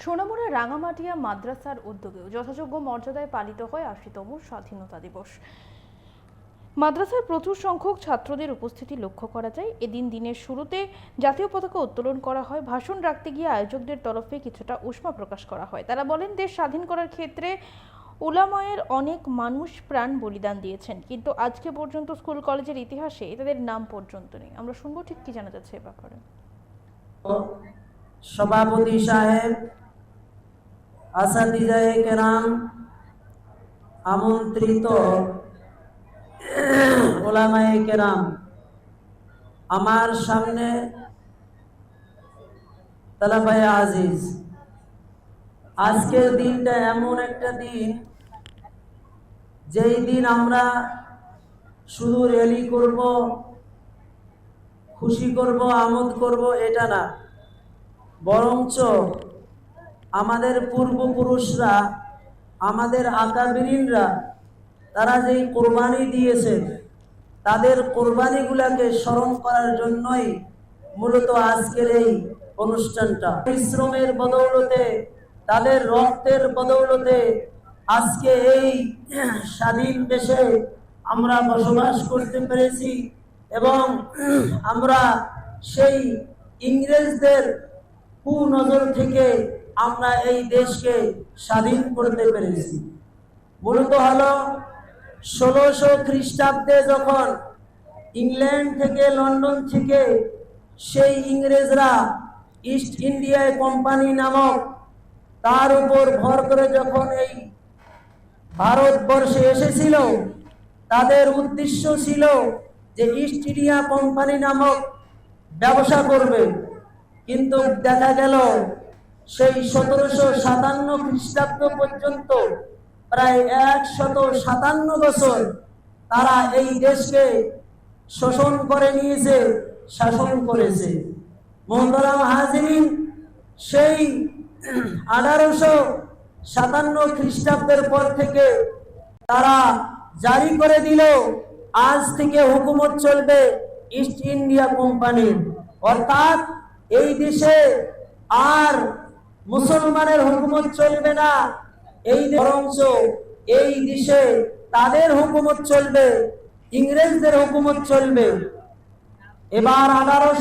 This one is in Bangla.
সোনামুড়া রাঙামাটিয়া মাদ্রাসার উদ্যোগেও যথাযোগ্য মর্যাদায় পালিত হয় ৮০তম স্বাধীনতা দিবস। মাদ্রাসার প্রচুর সংখ্যক ছাত্রদের উপস্থিতি লক্ষ্য করা যায়। এদিন দিনের শুরুতে জাতীয় পতাকা উত্তোলন করা হয়। ভাষণ রাখতে গিয়ে আয়োজকদের তরফে কিছুটা উষ্মা প্রকাশ করা হয়। তারা বলেন, দেশ স্বাধীন করার ক্ষেত্রে উলামায়ের অনেক মানুষ প্রাণ বলিদান দিয়েছেন, কিন্তু আজকে পর্যন্ত স্কুল কলেজের ইতিহাসে তাদের নাম পর্যন্ত নেই। আমরা শুনবো ঠিক কি জানা যাচ্ছে এ ব্যাপারে। সভাপতি সাহেব, আসাতিজায়ে কেরাম, আমন্ত্রিত ওলামায়ে কেরাম, আমার সামনে তালাবায়ে আজিজ, আজকের দিনটা এমন একটা দিন যেই দিন আমরা শুধু র্যালি করব, খুশি করব, আমোদ করব এটা না, বরঞ্চ আমাদের পূর্বপুরুষরা, আমাদের আকাবিরিনরা তারা যেই কোরবানি দিয়েছে, তাদের কোরবানিগুলোকে স্মরণ করার জন্যই মূলত আজকের এই অনুষ্ঠানটা। পরিশ্রমের বদৌলতে, তাদের রক্তের বদৌলতে আজকে এই স্বাধীন দেশে আমরা বসবাস করতে পেরেছি এবং আমরা সেই ইংরেজদের কুনজর থেকে আমরা এই দেশকে স্বাধীন করতে পেরেছি। মূলত হলো ১৬০০ খ্রিস্টাব্দে যখন ইংল্যান্ড থেকে, লন্ডন থেকে সেই ইংরেজরা ইস্ট ইন্ডিয়া কোম্পানি নামক তার উপর ভর করে যখন এই ভারতবর্ষে এসেছিল, তাদের উদ্দেশ্য ছিল যে ইস্ট ইন্ডিয়া কোম্পানি নামক ব্যবসা করবে। কিন্তু দেখা গেল সেই ১৭৫৭ খ্রিস্টাব্দ পর্যন্ত প্রায় ১৫৭ বছর তারা এই দেশকে শোষণ করে নিয়েছে, শাসন করেছে। মোহতারাম হাজিরিন, সেই ১৮৫৭ খ্রিস্টাব্দের পর থেকে তারা জারি করে দিল, আজ থেকে হুকুমত চলবে ইস্ট ইন্ডিয়া কোম্পানির। অর্থাৎ এই দেশে আর মুসলমানের হুকুমত চলবে না, বরঞ্চ এই দেশে তাদের হুকুমত চলবে, ইংরেজদের হুকুমত চলবে। এবার ১৮